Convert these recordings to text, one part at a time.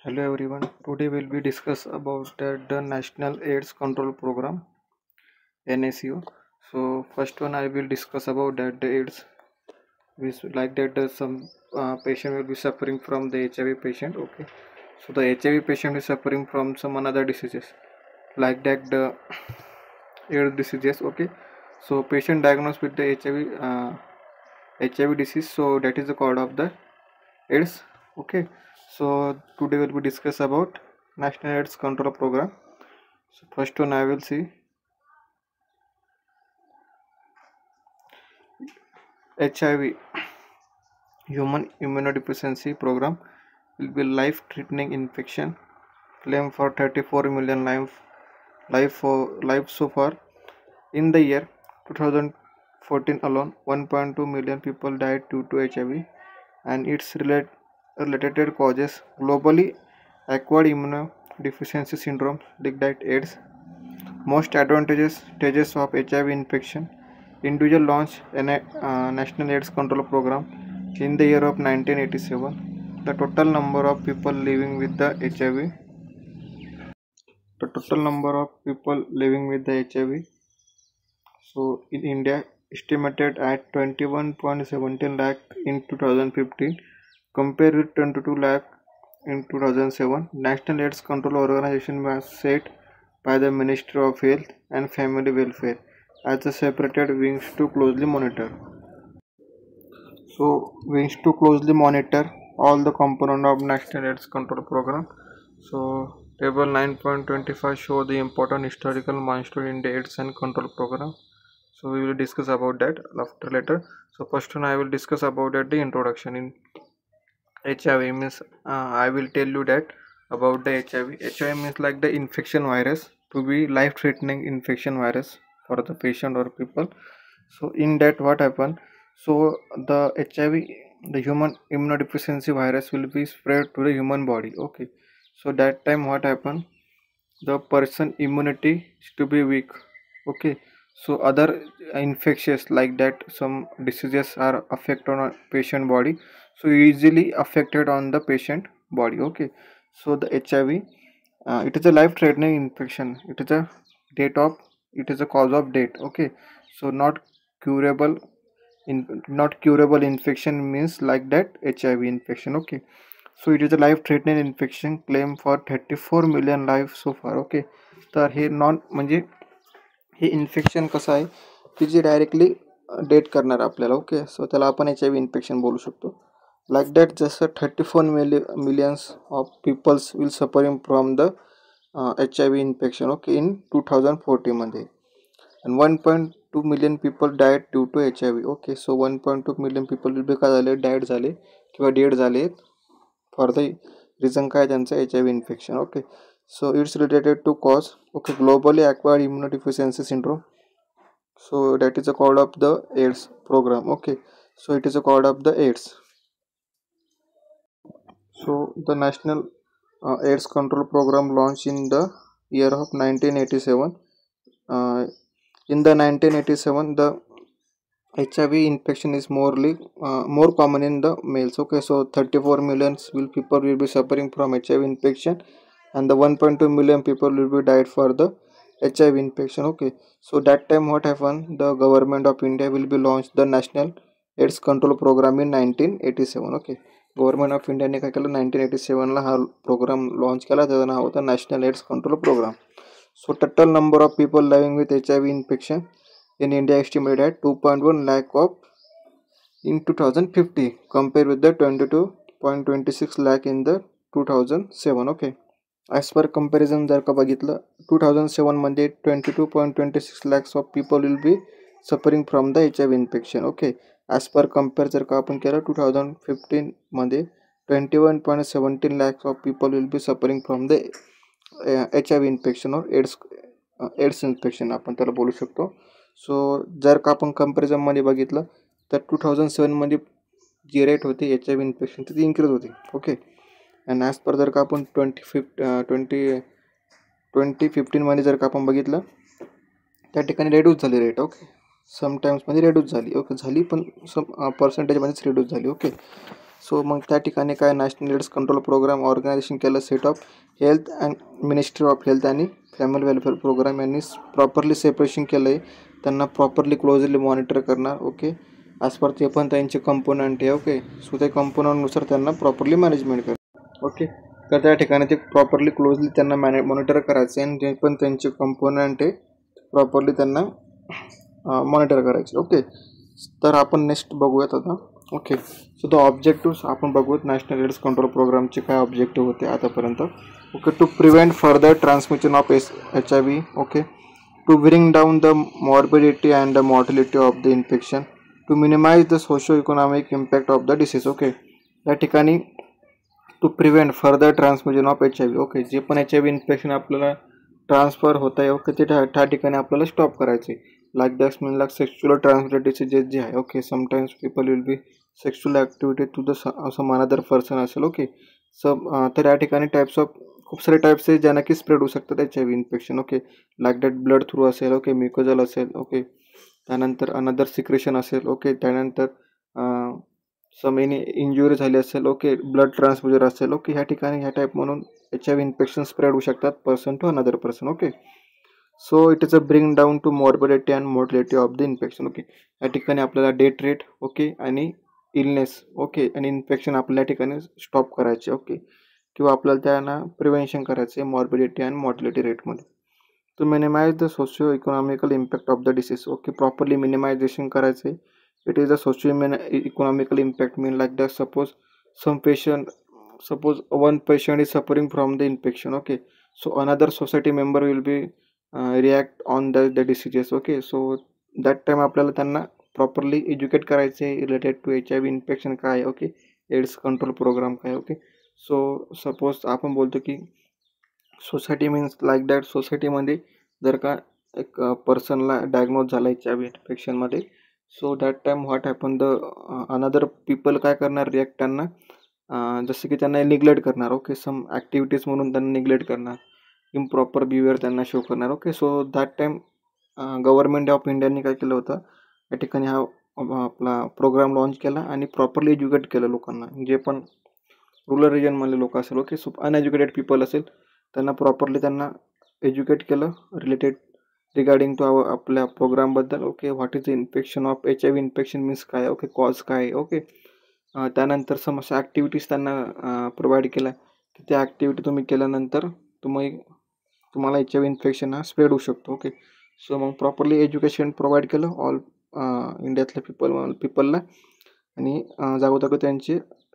Hello everyone. Today we'll be discuss about the National AIDS Control Program (NACO). So first one I will discuss about that the AIDS. Like that some patient will be suffering from the HIV patient. Okay. So the HIV patient is suffering from some another diseases like that the AIDS diseases. Okay. So patient diagnosed with the HIV disease. So that is the cause of the AIDS. Okay. So today we'll be discuss about National AIDS Control Program. So first one I will see HIV Human Immunodeficiency Program will be life-threatening infection. Claim for 34 million life so far. In the year 2014 alone, 1.2 million people died due to HIV and its related causes. Globally, acquired immunodeficiency syndrome, like AIDS. Most advantages stages of HIV infection. Individual launched a National AIDS Control Program in the year of 1987. The total number of people living with the HIV. The total number of people living with the HIV. So in India, estimated at 21.17 lakh in 2015, compared with 22 lakh in 2007. National AIDS Control Organization was set by the Ministry of Health and Family Welfare as a separated wings to closely monitor. So wings to closely monitor all the component of National AIDS Control Program. So table 9.25 show the important historical milestone in the AIDS and control program. So we will discuss about that after later. So first one I will discuss about that the introduction in HIV means I will tell you that about the HIV. HIV means like the infection virus to be life-threatening infection virus for the patient or people. So in that what happen? So the HIV, the human immunodeficiency virus will be spread to the human body. Okay. So that time what happen? The person immunity is to be weak. Okay. So other infectious like that some diseases are affect on a patient body, so easily affected on the patient body. Okay. So the HIV, it is a life threatening infection. It is a date of, it is a cause of death. Okay. So curable not curable infection means like that HIV infection. Okay. So it is a life threatening infection. Claim for 34 million lives so far. Okay. तर हे non म्हणजे हे infection कसं आहे की जे directly date करणार आपल्याला. ओके. सो त्याला आपण HIV इन्फेक्शन बोलू शकतो. लाईक दॅट जसं 34 millions of peoples will suffering from the HIV infection. Okay. In 2014 मध्ये. and 1.2 million people died due to HIV. Okay. So 1.2 million people will be काय झाले डायड झाले किंवा डेड झाले फॉर द रिझन काय त्यांचं HIV infection. Okay. So it's related to cause. Okay. Globally acquired immunodeficiency syndrome. So that is a called of the AIDS program. Okay. So it is a called of the AIDS. So the National AIDS Control Program launched in the year of 1987. In the 1987, the HIV infection is more common in the males. Okay. So 34 million people will be suffering from HIV infection, and the 1.2 million people will be died for the HIV infection. Okay. So that time what happened? The government of India will be launched the National AIDS Control Program in 1987. Okay. Government of इंडियाने काय केलं 1987ला हा programme launch केला. त्याचं नाव होतं national AIDS control programme. So total number of people living with HIV infection in India estimated at 2.1 lakh of in 2050 compared with the 22.26 lakh in the 2007. Okay. As per comparison जर का बघितलं 2007 मध्ये 22.26 lakhs of people will be suffering from the HIV infection. Okay. As per compare जर का आपण केलं 2015 मध्ये 21.17 lakhs of people will be suffering from the HIV infection और एड्स इन्फेक्शन आपण त्याला बोलू शकतो. सो जर का आपण कंपॅरिझनमध्ये बघितलं तर 2007 मध्ये जी रेट होती HIV इन्फेक्शन ती इन्क्रीज होती. ओके. अँड ॲज पर जर का आपण 2015 मध्ये जर का आपण बघितलं त्या ठिकाणी रेड्यूस झाली रेट. ओके. समटाईम्समध्ये रेड्यूस झाली. ओके. झाली पण सम पर्सेंटेजमध्येच रेड्यूस झाली. ओके. सो मग त्या ठिकाणी काय national AIDS control program organization केलं set of health and ministry of health आणि फॅमिली वेलफेअर प्रोग्राम यांनी प्रॉपरली सेपरेशन केलं आहे. त्यांना प्रॉपरली क्लोजली मॉनिटर करणार. ओके, ॲज पर ते पण त्यांचे कंपोनंट आहे. ओके, सो त्या कंपोनंटनुसार त्यांना प्रॉपरली मॅनेजमेंट करणार. ओके, तर त्या ठिकाणी ते प्रॉपरली क्लोजली त्यांना मॉनिटर करायचे आणि जे पण त्यांचे कंपोनंट आहे प्रॉपरली त्यांना मॉनिटर करायचे. ओके, तर आपण नेक्स्ट बघूयात आता. ओके, सो द ऑब्जेक्टिव्स आपण बघूयात नॅशनल एड्स कंट्रोल प्रोग्रामचे काय ऑब्जेक्टिव्ह होते आतापर्यंत. Okay, to prevent further transmission of HIV. Okay, to bring down the morbidity and the mortality of the infection, to minimise the socio economic impact of the disease. Okay, या ठिकाणी to prevent further transmission of HIV. Okay, जे पण HIV infection आपल्याला transfer होत आहे okay ते त्या ठिकाणी आपल्याला स्टॉप करायचे. Like that's mean like sexual transmitted diseases जे आहे. Okay, sometimes people will be sexual activity to the some another person असेल. ओके, तर या ठिकाणी टाईप्स ऑफ खूप सारे टाईप्स आहे ज्यांना की स्प्रेड होऊ शकतात HIV infection. Okay, like that blood through असेल. ओके, म्युकोजल असेल. ओके, त्यानंतर अनदर सिक्रेशन असेल. ओके, त्यानंतर सम एनी इंजुरी झाली असेल. ओके, ब्लड ट्रान्सफ्युजन असेल. ओके, ह्या ठिकाणी ह्या टाईप म्हणून HIV इन्फेक्शन स्प्रेड होऊ शकतात person to another person. Okay, so it is a bring down to morbidity and mortality of the infection. Okay, या ठिकाणी आपल्याला डेथ रेट ओके आणि इलनेस ओके आणि इन्फेक्शन आपल्या ठिकाणी स्टॉप करायचे. ओके, किंवा आपल्याला त्यांना प्रिव्हेन्शन करायचे मॉर्बिडिटी अँड मॉर्टिलिटी रेटमध्ये. To minimise the socio economical impact of the disease. Okay, properly minimization करायचे. It is a socio economical impact mean like that suppose one patient is suffering from the infection. Okay, so another society member will be react on the diseases. Okay, so that time आपल्याला त्यांना properly educate करायचे related to HIV infection काय. Okay, AIDS control programme काय. Okay, so suppose आपण बोलतो की society means like that सोसायटीमध्ये जर का एक पर्सनला डायग्नोज झाला HIV इन्फेक्शनमध्ये, so that time what happen the another people काय करणार रिॲक्ट त्यांना जसं की त्यांना निग्लेक्ट करणार. ओके, सम ॲक्टिव्हिटीज म्हणून त्यांना निग्लेक्ट करणार, इम्प्रॉपर बिहेवियर त्यांना शो करणार. Okay, so that time government of इंडियाने काय केलं होतं या ठिकाणी हा आपला प्रोग्राम लॉन्च केला आणि प्रॉपरली एज्युकेट केलं लोकांना, जे पण रुरल रिजनमधले लोक असेल. ओके, सो अनएज्युकेटेड पीपल असेल त्यांना प्रॉपरली त्यांना एज्युकेट केलं रिलेटेड रिगार्डिंग टू आपल्या प्रोग्रामबद्दल. Okay, what is the infection of HIV infection means काय. ओके, कॉज काय. ओके, त्यानंतर समस्या ॲक्टिव्हिटीज त्यांना प्रोव्हाइड केल्या की त्या ॲक्टिव्हिटी तुम्ही केल्यानंतर तुम्हाला HIV इन्फेक्शन हा स्प्रेड होऊ शकतो. ओके, सो मग प्रॉपरली एज्युकेशन प्रोव्हाइड केलं ऑल इंडियातल्या पीपलला आणि जागोजागी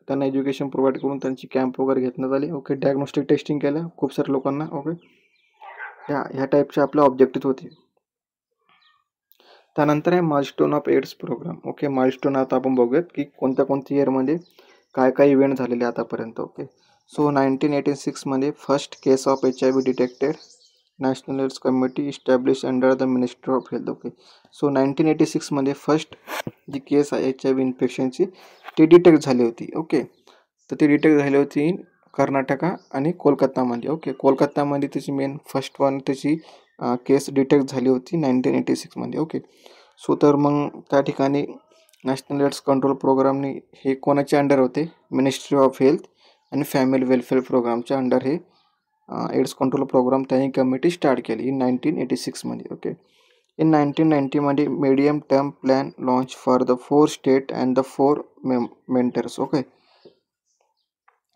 त्यांना एज्युकेशन प्रोव्हाइड करून त्यांची कॅम्प वगैरे घेण्यात आली. ओके, डायग्नोस्टिक टेस्टिंग केलं खूप साऱ्या लोकांना. ओके, ह्या टाईपचे आपले ऑब्जेक्टिव्ह होते. त्यानंतर आहे milestone of AIDS programme. Okay, milestone आता आपण बघूयात की कोणत्या इयरमध्ये काय इव्हेंट झालेले आतापर्यंत. ओके, सो 1986मध्ये first case of HIV detected, national AIDS committee establish under the ministry of health. Okay, so 1986मध्ये फर्स्ट जी केस आहे HIV इन्फेक्शनची ती डिटेक्ट झाली होती. ओके, तर ती डिटेक्ट झाली होती कर्नाटका आणि कोलकातामध्ये. ओके, कोलकातामध्ये त्याची मेन फर्स्ट वन त्याची केस डिटेक्ट झाली होती 1986मध्ये. ओके, सो तर मग त्या ठिकाणी नॅशनल एड्स कंट्रोल प्रोग्रामने हे कोणाच्या अंडर होते, मिनिस्ट्री ऑफ हेल्थ आणि फॅमिली वेलफेअर प्रोग्रामच्या अंडर हे एड्स कंट्रोल प्रोग्राम त्यांनी कमिटी स्टार्ट केली इन 1986मध्ये. ओके, इन 1990मध्ये medium term plan launch for the 4 state and the 4 mentors. Okay,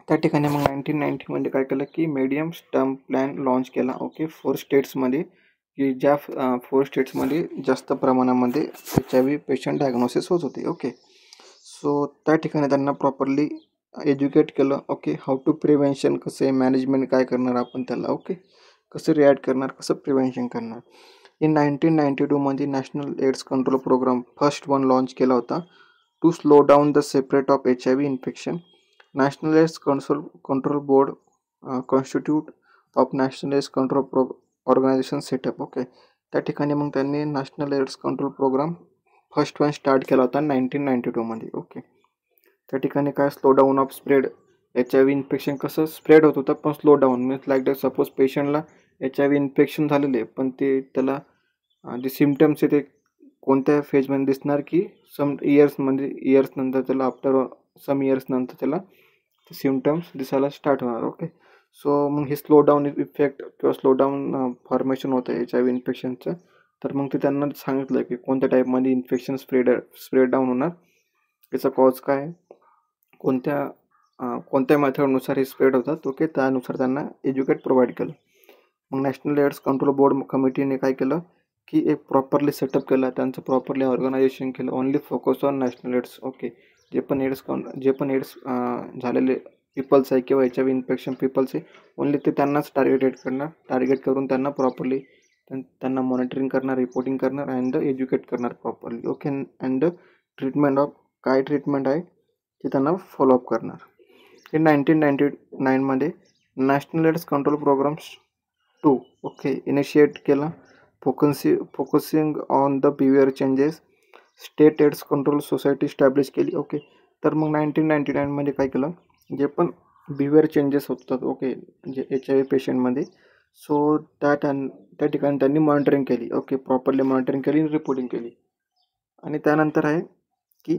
त्या ठिकाणी मग 1990मध्ये काय केलं की मीडियम टर्म प्लॅन लॉन्च केला. ओके, 4 स्टेट्समध्ये की ज्या 4 स्टेट्समध्ये जास्त प्रमाणामध्ये HIV पेशंट डायग्नोसिस होत होते. ओके, सो त्या ठिकाणी त्यांना प्रॉपरली एज्युकेट केलं. ओके, हाऊ टू प्रिव्हेन्शन कसं आहे, मॅनेजमेंट काय करणार आपण त्याला. ओके, कसं रिॲक्ट करणार, कसं प्रिव्हेन्शन करणार. इन 1992मध्ये national AIDS control program first one launch केला होता to slow down the separate of HIV infection. National AIDS control board constitute of national AIDS control organization setup. Okay, त्या ठिकाणी मग त्यांनी national AIDS control program first one start केला होता 1992मध्ये. Okay, त्या ठिकाणी काय slow down of spread HIV infection कसं स्प्रेड होत होतं पण slow down means like that suppose पेशंटला HIV इन्फेक्शन झालेले पण ते त्याला जे सिम्पटम्स आहे ते कोणत्या फेजमध्ये दिसणार की सम इयर्स नंतर त्याला आफ्टर सम इयर्स नंतर त्याला सिम्टम्स दिसायला स्टार्ट होणार. ओके, सो मग हे स्लो डाऊन इफेक्ट किंवा स्लो डाऊन फॉर्मेशन होतं HIV इन्फेक्शनचं. तर मग ते त्यांना सांगितलं की कोणत्या टाईपमध्ये इन्फेक्शन स्प्रेड डाऊन होणार, याचा कॉज काय, कोणत्या मेथडनुसार हे स्प्रेड होतात. ओके, त्यानुसार त्यांना एज्युकेट प्रोव्हाइड केलं. मग नॅशनल एड्स कंट्रोल बोर्ड कमिटीने काय केलं की एक प्रॉपरली सेटअप केला, त्यांचं प्रॉपरली ऑर्गनायझेशन केलं. Only focus on national AIDS. Okay, जे पण एड्स झालेले पीपल्स आहे किंवा HIV इन्फेक्शन पीपल्स आहे, ओनली ते त्यांनाच टार्गेट करून त्यांना प्रॉपरली त्यांना मॉनिटरिंग करणार, रिपोर्टिंग करणार अँड एज्युकेट करणार properly. Okay, and treatment of काय ट्रीटमेंट आहे ते त्यांना फॉलोअप करणार. इन 1999मध्ये national AIDS control programs 2 okay initiate केला, focusing on the behaviour changes. State AIDS control society establish केली. ओके, तर मग 1999मध्ये काय केलं, जे पण बिहेवियर चेंजेस होतात ओके म्हणजे HIV पेशंटमध्ये, सो त्या ठिकाणी त्यांनी मॉनिटरिंग केली. ओके, प्रॉपरली मॉनिटरिंग केली, रिपोर्टिंग केली. आणि त्यानंतर आहे की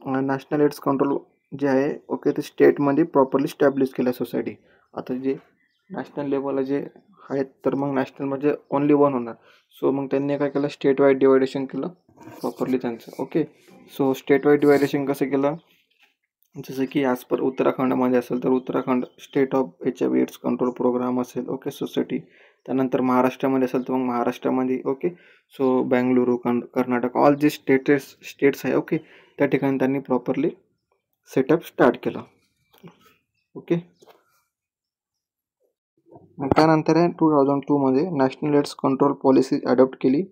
नॅशनल एड्स कंट्रोल जे आहे ओके ते स्टेटमध्ये प्रॉपरली स्टॅब्लिश केलं सोसायटी. आता जे नॅशनल लेवलला जे आहेत तर मग नॅशनल म्हणजे ओनली वन होणार. सो मग त्यांनी काय केलं, स्टेट वाईज डिवायडेशन केलं प्रॉपरली त्यांचं. Okay, so state wise division कसं केलं, जसं की ॲज पर उत्तराखंडमध्ये असेल तर Uttarakhand state of HIV AIDS control program असेल. Okay, society. त्यानंतर महाराष्ट्रामध्ये असेल तर मग महाराष्ट्रामध्ये. Okay, so Bengaluru, Karnataka, all जे स्टेट्स आहे ओके त्या ठिकाणी त्यांनी प्रॉपरली सेटअप स्टार्ट केला. ओके, मग त्यानंतर आहे 2002मध्ये national AIDS control policy adopt केली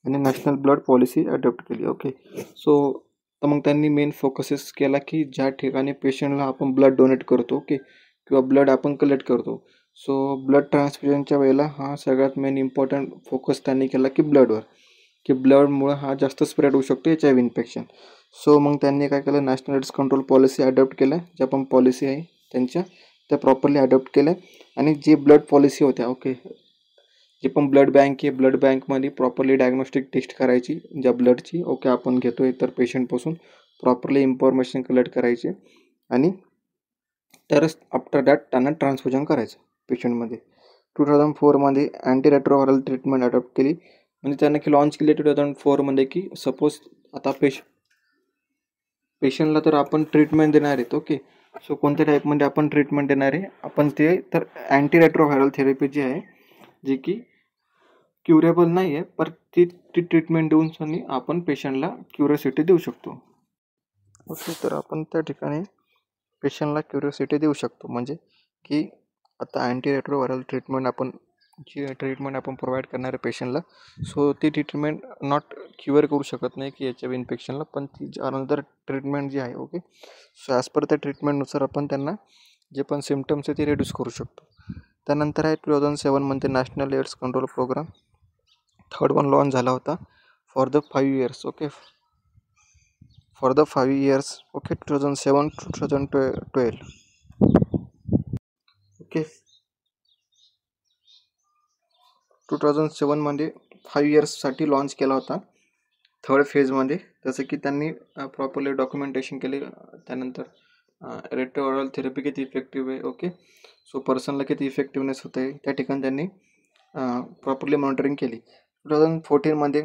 आणि नॅशनल ब्लड पॉलिसी अडॉप्ट केली. ओके, सो तर मग त्यांनी मेन फोकसेस केला की ज्या ठिकाणी पेशंटला आपण ब्लड डोनेट करतो ओके किंवा ब्लड आपण कलेक्ट करतो, सो ब्लड ट्रान्सफ्युजनच्या वेळेला हा सगळ्यात मेन इम्पॉर्टंट फोकस त्यांनी केला की ब्लडवर, की ब्लडमुळं हा जास्त स्प्रेड होऊ शकतो HIV इन्फेक्शन. सो मग त्यांनी काय केलं, national AIDS control policy adopt केल्या. ज्या पण पॉलिसी आहे त्यांच्या त्या प्रॉपरली अडॉप्ट केल्या. आणि जे ब्लड पॉलिसी होत्या ओके, जे पण ब्लड बँक आहे, ब्लड बँकमध्ये प्रॉपरली डायग्नोस्टिक टेस्ट करायची ज्या ब्लडची ओके आपण घेतो आहे तर पेशंटपासून प्रॉपरली इन्फॉर्मेशन कलेक्ट करायची आणि तरच आफ्टर दॅट त्यांना ट्रान्सफ्युजन करायचं पेशंटमध्ये. 2004मध्ये अँटी रेट्रोव्हायरल ट्रीटमेंट अडॉप्ट केली. म्हणजे त्यांना की लॉन्च केली 2004मध्ये की सपोज आता पेशंटला तर आपण ट्रीटमेंट देणार आहेत ओके, सो कोणत्या टाईपमध्ये आपण ट्रीटमेंट देणार आहे आपण ते तर अँटी रेट्रोव्हायरल थेरपी जी आहे जी की क्युरेबल नाही आहे पर ती ट्रीटमेंट देऊन आपण पेशंटला क्युरिओसिटी देऊ शकतो. ओके, तर आपण त्या ठिकाणी पेशंटला क्युरिओसिटी देऊ शकतो. म्हणजे की आता अँटी रेट्रोव्हायरल ट्रीटमेंट आपण प्रोव्हाइड करणार आहे पेशंटला, सो ती ट्रीटमेंट नॉट क्युअर करू शकत नाही की HIV इन्फेक्शनला, पण ती अनदर ट्रीटमेंट जी आहे ओके, सो ॲज पर त्या ट्रीटमेंटनुसार आपण त्यांना जे पण सिम्टम्स आहे ते रिड्यूस करू शकतो. त्यानंतर आहे 2007मध्ये national AIDS control program third one launch झाला होता for the 5 years okay, for the 5 years okay 2007 to 2012. Okay, 2007मध्ये 5 इयर्ससाठी लॉन्च केला होता थर्ड फेजमध्ये. जसं की त्यांनी प्रॉपरली डॉक्युमेंटेशन केले. त्यानंतर रेट्रोव्हायरल थेरपी किती इफेक्टिव्ह आहे ओके, सो पर्सनला किती इफेक्टिव्हनेस होत आहे त्या ठिकाणी त्यांनी प्रॉपरली मॉनिटरिंग केली. 2014मध्ये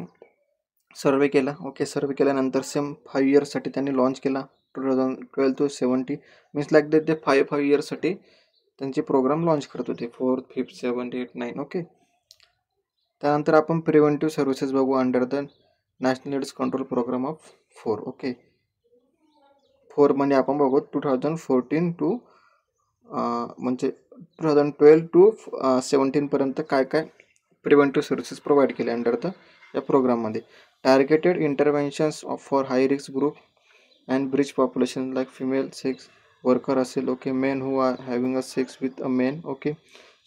सर्वे केला ओके, सर्वे केल्यानंतर सेम 5 इयर्ससाठी त्यांनी लॉन्च केला 2012 to 2017. मीन्स लाईक दॅट ते 5 इयर्ससाठी त्यांचे प्रोग्राम लॉन्च करत होते 4th, 5th, 7th, 8th, 9th. Okay, त्यानंतर आपण प्रिव्हेंटिव्ह सर्व्हिसेस बघू under the national AIDS control program of 4. Okay, 4मध्ये आपण बघू 2014 to म्हणजे 2012 to 2017पर्यंत काय प्रिव्हेंटिव्ह सर्व्हिसेस प्रोव्हाइड केले अंडर द या प्रोग्राममध्ये. Targeted interventions for high risk group and bridge population like female sex worker असेल okay, men who are having a sex with a men okay,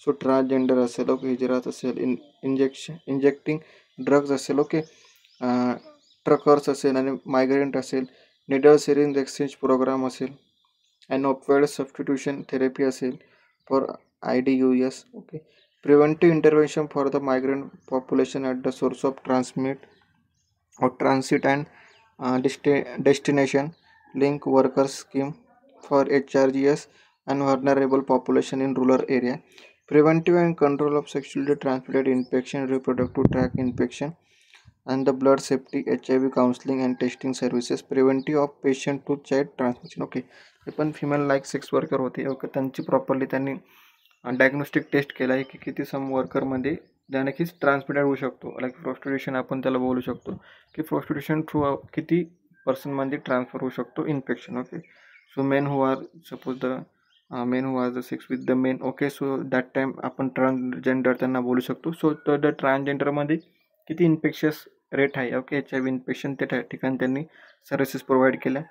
so transgender असेल okay, हिजरात असेल, injecting drugs असेल okay, truckers असेल आणि migrant असेल, needle syringe exchange programme असेल, and ऑपवेड substitution therapy असेल for IDUS okay, preventive intervention for the migrant population at the source of transit and destination, link worker scheme for HRGS and vulnerable population in rural area, preventive and control of sexually transmitted infection, reproductive tract infection, and the blood safety, HIV counseling and testing services, preventive of patient to child transmission. Okay, हे पण female like sex worker होते. Okay, त्यांची properly त्यांनी diagnostic taste केला आहे की किती सम वर्करमध्ये नक्कीच ट्रान्समिटेड होऊ शकतो. लाईक प्रोस्टिट्यूशन आपण त्याला बोलू शकतो की प्रोस्टिट्यूशन थ्रू किती पर्सनमध्ये ट्रान्सफर होऊ शकतो infection. Okay, so main who R suppose the main who R the sex with the main. Okay, so that time आपण ट्रान्सजेंडर त्यांना बोलू शकतो. सो तर द ट्रान्सजेंडरमध्ये किती इन्फेक्शियस रेट आहे. ओके, HIV इन्फेक्शन त्या ठिकाणी त्यांनी सर्व्हिसेस प्रोव्हाइड केल्या.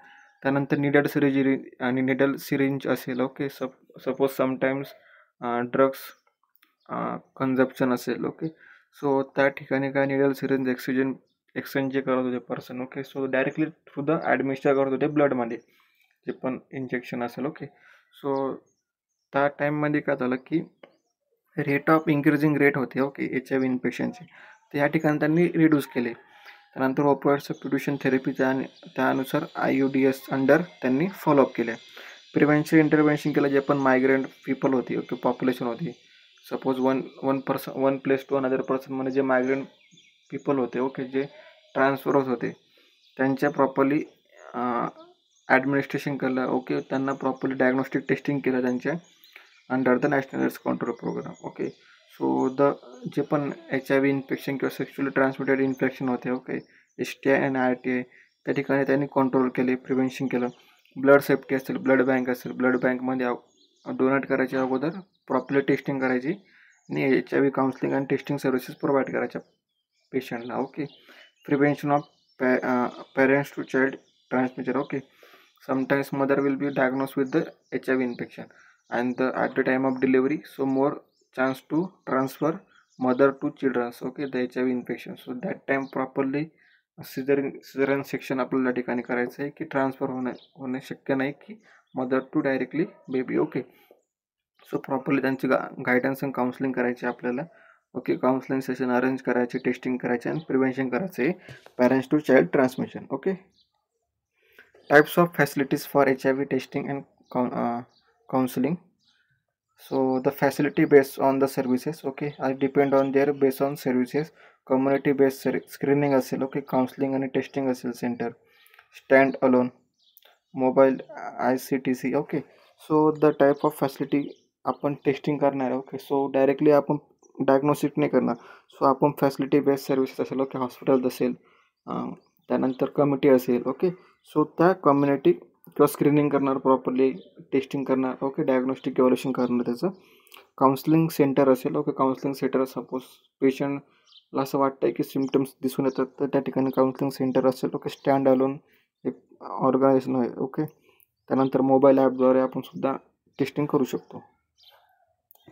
त्यानंतर निडल सर्जरी आणि निडल सिरिंज असेल. ओके, सपोज समटाईम्स ड्रग्स कन्झप्शन असेल. ओके, सो त्या ठिकाणी काय निडल सिरिंज एक्सचेंज जे करत होते person. Okay, so directly through the administer करत होते ब्लडमध्ये जे पण इंजेक्शन असेल. ओके, सो त्या टाईममध्ये काय झालं की रेट ऑफ इन्क्रीजिंग रेट होते. ओके, HIV इन्फेक्शनचे ते या ठिकाणी त्यांनी रिड्यूस केले. त्यानंतर ऑपरेट सबस्टिट्यूशन थेरपीच्या आणि त्यानुसार IUDS अंडर त्यांनी फॉलोअप केल्या. प्रिव्हेन्शन इंटरव्हेन्शन केलं जे पण मायग्रेंट पीपल होती. ओके, पॉप्युलेशन होती. Suppose one place to another person म्हणजे जे मायग्रेंट पीपल होते. ओके, जे ट्रान्सफर होत होते त्यांच्या प्रॉपरली ॲडमिनिस्ट्रेशन केलं. ओके, त्यांना प्रॉपरली डायग्नोस्टिक टेस्टिंग केलं त्यांच्या under the national AIDS control programme. Okay, so जे पण HIV इन्फेक्शन किंवा सेक्शुअली ट्रान्समिटेड इन्फेक्शन होते. ओके, STI आणि RTI त्या ठिकाणी त्यांनी कंट्रोल केले, प्रिव्हेन्शन केलं. ब्लड सेफ्टी असेल, ब्लड बँक असेल, ब्लड बँकमध्ये डोनेट करायच्या अगोदर प्रॉपरली टेस्टिंग करायची आणि HIV काउन्सिलिंग आणि टेस्टिंग सर्व्हिसेस प्रोव्हाइड करायच्या पेशंटला. Okay, prevention of parents to child transmission. Okay, sometimes mother will be diagnosed with the HIV infection and at the time of delivery, so more chance to transfer mother to children. Okay, the HIV infection, so that time properly caesarean section आपल्याला ठिकाणी करायचं आहे की transfer होणे शक्य नाही की mother to directly baby. Okay, so properly त्यांची गायडन्स आणि काउन्सिलिंग करायची आपल्याला. ओके, काउन्सिलिंग सेशन अरेंज करायची, टेस्टिंग करायचे आणि प्रिव्हेन्शन करायचं आहे parents to child transmission. Okay, types of facilities for HIV testing and counseling. So the facility based on the services. Okay, I depend on their based on services. Community based screening असेल. Okay, counselling आणि testing असेल centre. Stand alone, mobile ICTC. Okay, so the type of facility आपण testing करणार आहे. Okay, so directly आपण diagnosis नाही करणार. So आपण फॅसिलिटी बेस्ड सर्व्हिसेस असेल. ओके, हॉस्पिटल असेल, त्यानंतर कमिटी असेल. ओके, सो त्या कम्युनिटी किंवा स्क्रीनिंग करणार, प्रॉपरली टेस्टिंग करणार. ओके, डायग्नोस्टिक इव्हॅल्युएशन करणार त्याचं. काउन्सिलिंग सेंटर असेल. ओके, काउन्सिलिंग सेंटर सपोज पेशंटला असं वाटतं की सिम्टम्स दिसून येतात तर त्या ठिकाणी काउन्सिलिंग सेंटर असेल. ओके, स्टँड अलोन एक ऑर्गनायझेशन आहे. ओके, त्यानंतर मोबाईल ॲपद्वारे आपण सुद्धा टेस्टिंग करू शकतो.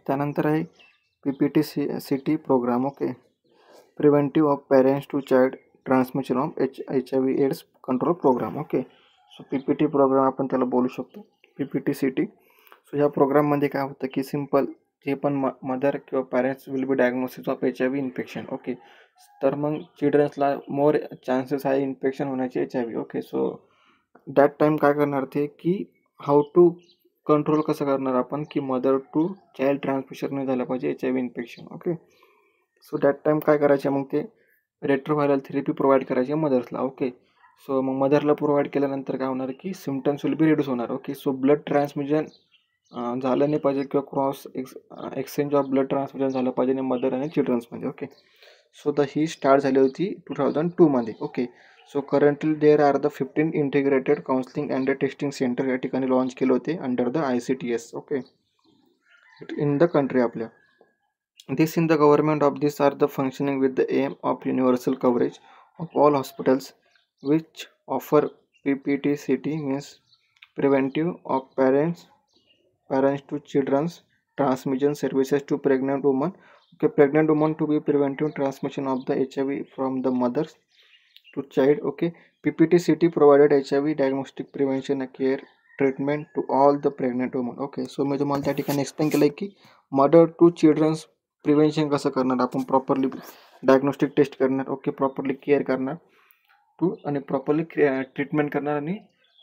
त्यानंतर आहे PPT-CT programme. Okay, preventive of parents to child transmission of HIV AIDS control programme. Okay, so PPT programme आपण त्याला बोलू शकतो, PPT-CT. सो ह्या प्रोग्राममध्ये काय होतं की सिम्पल जे पण मदर किंवा parents will be diagnosis of HIV infection. Okay, तर मग चिल्ड्रन्सला मोर चान्सेस आहे इन्फेक्शन होण्याचे HIV. Okay, so that time काय करणार ते की हाऊ टू कंट्रोल कसं करणार आपण की मदर टू चाइल्ड ट्रान्समिशन नाही झालं पाहिजे HIV infection. Okay, so that time काय करायचे मग ते रेट्रोव्हायरल थेरपी प्रोव्हाइड करायची मदर्सला. ओके, सो मग मदरला प्रोव्हाइड केल्यानंतर काय होणार की सिम्टम्स विल बी रिड्यूस होणार. ओके, सो ब्लड ट्रान्समिशन झालं नाही पाहिजे किंवा cross exchange of blood transmission झालं पाहिजे आणि मदर आणि चिल्ड्रन्समध्ये. ओके, सो ही स्टार्ट झाली होती 2002 मध्ये. Okay, so currently there are the 15 integrated counselling and testing centre या ठिकाणी लॉन्च केले होते under the ICTS. Okay, in the country आपल्या. This in the government of these are the functioning with the aim of universal coverage of all hospitals which offer PPT-CT, means preventive of parents to children's transmission services to pregnant women. Okay, pregnant women to be preventive transmission of the HIV from the mothers to child. Okay, PPT-CT provided HIV diagnostic prevention care treatment to all the pregnant women. Okay, so मी तुम्हाला त्या ठिकाणी explain केलं की mother to children's prevention कसं करणार आपण, properly diagnostic taste करणार. Okay, properly care करणार टू आणि प्रॉपरली ट्रीटमेंट करणार आणि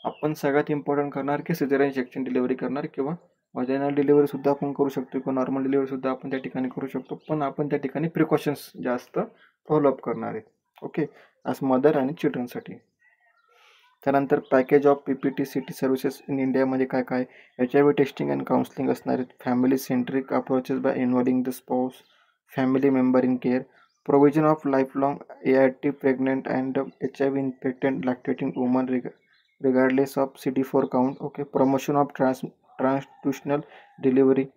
आपण सगळ्यात इम्पॉर्टंट करणार की सिझेरियन सेक्शन डिलिव्हरी करणार किंवा व्हाजिनल डिलिव्हरी सुद्धा आपण करू शकतो किंवा नॉर्मल डिलिव्हरी सुद्धा आपण त्या ठिकाणी करू शकतो, पण आपण त्या ठिकाणी प्रिकॉशन्स जास्त फॉलोअप करणार आहे. ओके, आज मदर आणि चिल्ड्रनसाठी. त्यानंतर package of PPT CT services in इंडियामध्ये काय काय, HIV टेस्टिंग अँड काउन्सिलिंग असणार आहेत, family centric approaches by involving the spouse, family member in care, provision of lifelong ART pregnant and HIV infected lactating woman regardless of CD4 count. Okay, promotion of transitional delivery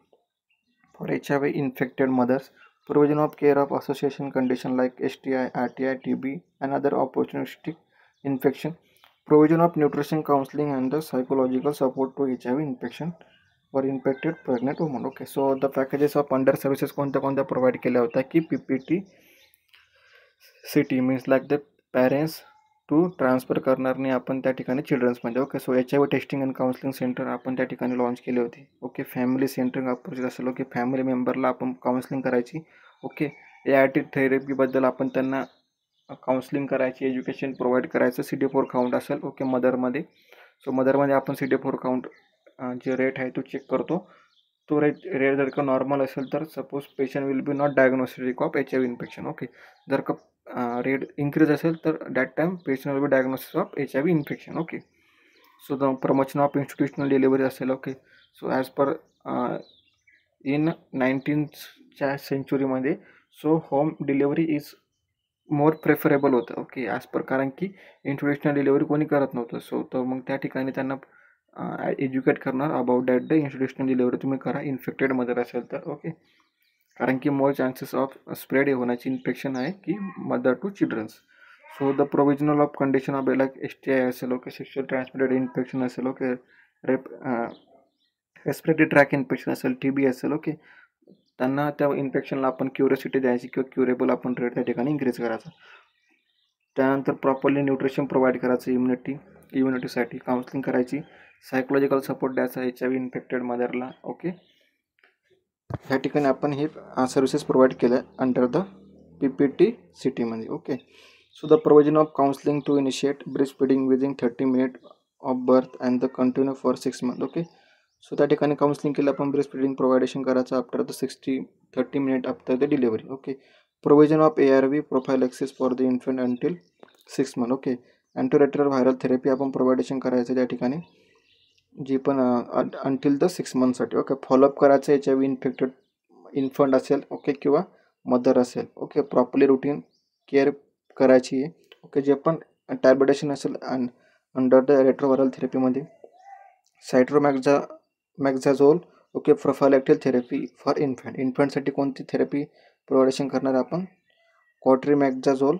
for HIV infected mothers, provision of care of association condition like STI, RTI, TB and other opportunistic infection, provision of nutrition counseling and the psychological support to HIV infection for infected pregnant women. Okay, so the packages of under services कोणत्या provide केल्या होत्या की PPT CT means like the parents to transfer करणारने आपण त्या ठिकाणी चिल्ड्रन्समध्ये. Okay, so HIV testing and counselling centre आपण त्या ठिकाणी लॉन्च केली होती. ओके, फॅमिली सेंटरिंग अप्रोच असेल. ओके, फॅमिली मेंबरला आपण काउन्सिलिंग करायची. ओके, ART थेरपीबद्दल आपण त्यांना काउन्सिलिंग करायची, एज्युकेशन प्रोव्हाइड करायचं. CD4 काउंट असेल. ओके, मदरमध्ये. सो मदरमध्ये आपण CD4 काउंट जे रेट आहे तो चेक करतो. तो रेट जर का नॉर्मल असेल तर suppose patient will be not diagnostic of HIV infection. Okay, जर का रेट इंक्रीज असेल तर that time patient will be diagnosis of HIV infection. Okay, so the promotion of institutional delivery असेल. Okay, so as per in 19th सेंचुरीमध्ये so home delivery is more preferable होतं. Okay, as per, कारण की institutional delivery कोणी करत नव्हतं. So तर मग त्या ठिकाणी त्यांना एज्युकेट करणार about that the institutional delivery तुम्ही करा इन्फेक्टेड मदर असेल तर. ओके, कारण की मोर चान्सेस ऑफ स्प्रेड होण्याची इन्फेक्शन आहे की mother to childrens. So the provisional of condition of like STI असेल. ओके, सेक्शुअल ट्रान्समिटेड इन्फेक्शन असेल. ओके, रेस्पिरेटरी ट्रॅक इन्फेक्शन असेल, TB असेल. ओके, त्यांना त्या इन्फेक्शनला आपण क्युरियोसिटी द्यायची किंवा क्युरेबल आपण रेट त्या ठिकाणी इन्क्रीज करायचा. त्यानंतर प्रॉपरली न्यूट्रिशन प्रोव्हाइड करायचं, इम्युनिटीसाठी काउन्सिलिंग करायची, सायकोलॉजिकल सपोर्ट द्यायचा HIV इन्फेक्टेड मदरला. ओके, ह्या ठिकाणी आपण हे सर्व्हिसेस प्रोव्हाइड केल्या अंडर द PPT CT मध्ये. Okay, so the provision of counselling to initiate breast feeding within 30 minute of birth and the continue for 6 month. Okay, so त्या ठिकाणी काउन्सिलिंग केलं आपण, ब्रेस्ट फिडिंग प्रोव्हायडेशन करायचं after the 30 minute after the delivery. Okay, provision of ARV प्रोफायलॅक्सिस for the infant until 6 month. Okay, antiretroviral viral therapy आपण प्रोव्हायडेशन करायचं त्या ठिकाणी, जी पण अंटिल द 6 मंथसाठी. ओके, फॉलोअप करायचं HIV इन्फेक्टेड इन्फंट असेल. ओके, किंवा मदर असेल. ओके, प्रॉपरली रुटीन केअर करायची आहे. ओके, जे पण टॅब्लेटेशन असेल अंडर द रेट्रोव्हायरल थेरपीमध्ये सायट्रोमॅक्झाझोल. ओके, प्रोफायलॅक्टिक थेरपी फॉर इन्फंटसाठी कोणती थेरपी प्रोव्हायडेशन करणार आपण, cotrimoxazole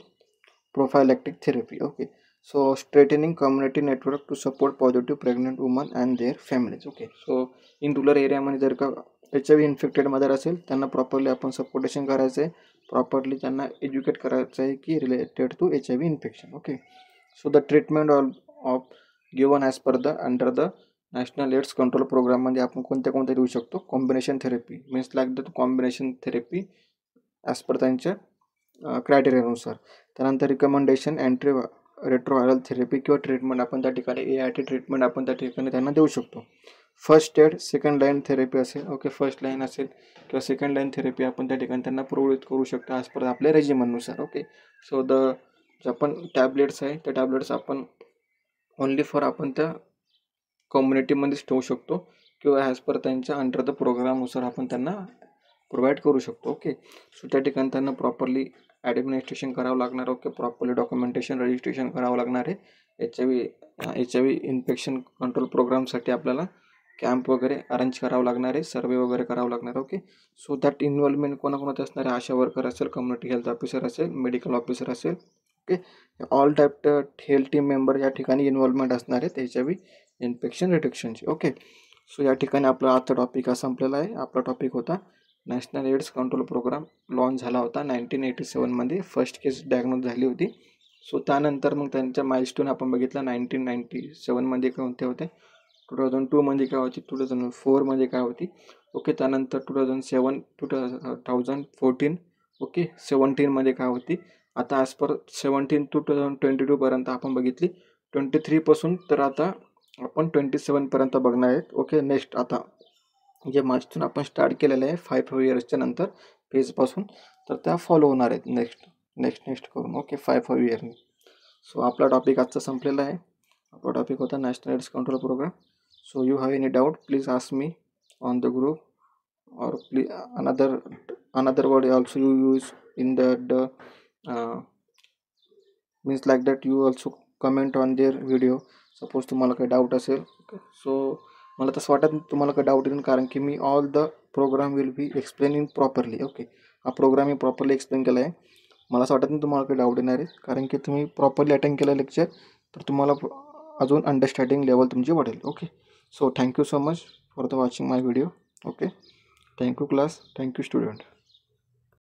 prophylactic therapy. Okay, so strengthening community network to support positive pregnant woman and their families. Okay, so in rural एरियामध्ये जर का HIV इन्फेक्टेड मदर असेल त्यांना प्रॉपरली आपण सपोर्टेशन करायचं आहे, प्रॉपरली त्यांना एज्युकेट करायचं आहे की related to HIV infection. Okay, so the treatment of given as per the under the national AIDS control प्रोग्राममध्ये आपण कोणत्या देऊ शकतो, combination therapy means like the combination therapy as per त्यांच्या क्रायटेरियानुसार. त्यानंतर रिकमेंडेशन अँटी रेट्रोव्हायरल थेरपी किंवा treatment आपण त्या ठिकाणी ART ट्रीटमेंट आपण त्या ठिकाणी त्यांना देऊ शकतो. First Ed second line therapy असेल. ओके, फर्स्ट लाईन असेल किंवा सेकंड लाईन थेरपी आपण त्या ठिकाणी त्यांना प्रोव्हाइड करू शकतो ॲज पर आपल्या रेजिमनुसार. ओके, सो जे आपण टॅबलेट्स आहे त्या टॅबलेट्स आपण ओनली फॉर आपण त्या कम्युनिटीमध्येच ठेवू शकतो किंवा ॲज पर त्यांच्या अंडर द प्रोग्रामनुसार आपण त्यांना प्रोव्हाइड करू शकतो. ओके, सो त्या ठिकाणी त्यांना प्रॉपरली ॲडमिनिस्ट्रेशन करावं लागणार. ओके, प्रॉपरली डॉक्युमेंटेशन रजिस्ट्रेशन करावं लागणार आहे. HIV इन्फेक्शन कंट्रोल प्रोग्रामसाठी आपल्याला कॅम्प वगैरे अरेंज करावं लागणार आहे, सर्वे वगैरे करावं लागणार. ओके, सो दॅट इन्व्हॉल्वमेंट कोणाकोणात असणार आहे, आशा वर्कर असेल, कम्युनिटी हेल्थ ऑफिसर असेल, मेडिकल ऑफिसर असेल. Okay, all type health team member या ठिकाणी इन्व्हॉल्वमेंट असणार आहेत HIV इन्फेक्शन रिडक्शनची. ओके, सो या ठिकाणी आपला आजचा टॉपिक हा संपलेला आहे. आपला टॉपिक होता national AIDS control programme launch झाला होता 1987मध्ये, फर्स्ट केस डायग्नोज झाली होती. सो त्यानंतर मग त्यांच्या माइलस्टोन आपण बघितला 1997मध्ये कोणते होते, 2002मध्ये काय होती, 2004मध्ये काय होती. ओके, त्यानंतर 2014. ओके, 17मध्ये काय होती. आता ॲज पर 17 to 2022 पर्यंत आपण बघितली. 23 पासून तर आता आपण 27 पर्यंत बघणार आहेत. ओके, नेक्स्ट आता जे मार्चतून आपण स्टार्ट केलेलं आहे 5 इयर्सच्या नंतर फेजपासून, तर त्या फॉलो होणार आहेत नेक्स्ट करून. ओके, 5 इयरनी. सो आपला टॉपिक आजचा संपलेला आहे. आपला टॉपिक होता national AIDS control programme. So you have any doubt please ask me on the group, or please another word also you use in the means like that you also comment on their video. Suppose तुम्हाला काही doubt असेल, so मला तसं वाटत नाही तुम्हाला काही doubt येईल, कारण की मी all the program will be explaining properly. Okay, हा प्रोग्राम मी प्रॉपरली एक्सप्लेन केला आहे. मला असं वाटत नाही तुम्हाला काही डाऊट येणार आहे, कारण की तुम्ही प्रॉपरली अटेंड केलं लेक्चर, तर तुम्हाला अजून अंडरस्टँडिंग लेवल तुमची वाढेल. Okay, so thank you so much for the watching my video. Okay, thank you class, thank you student.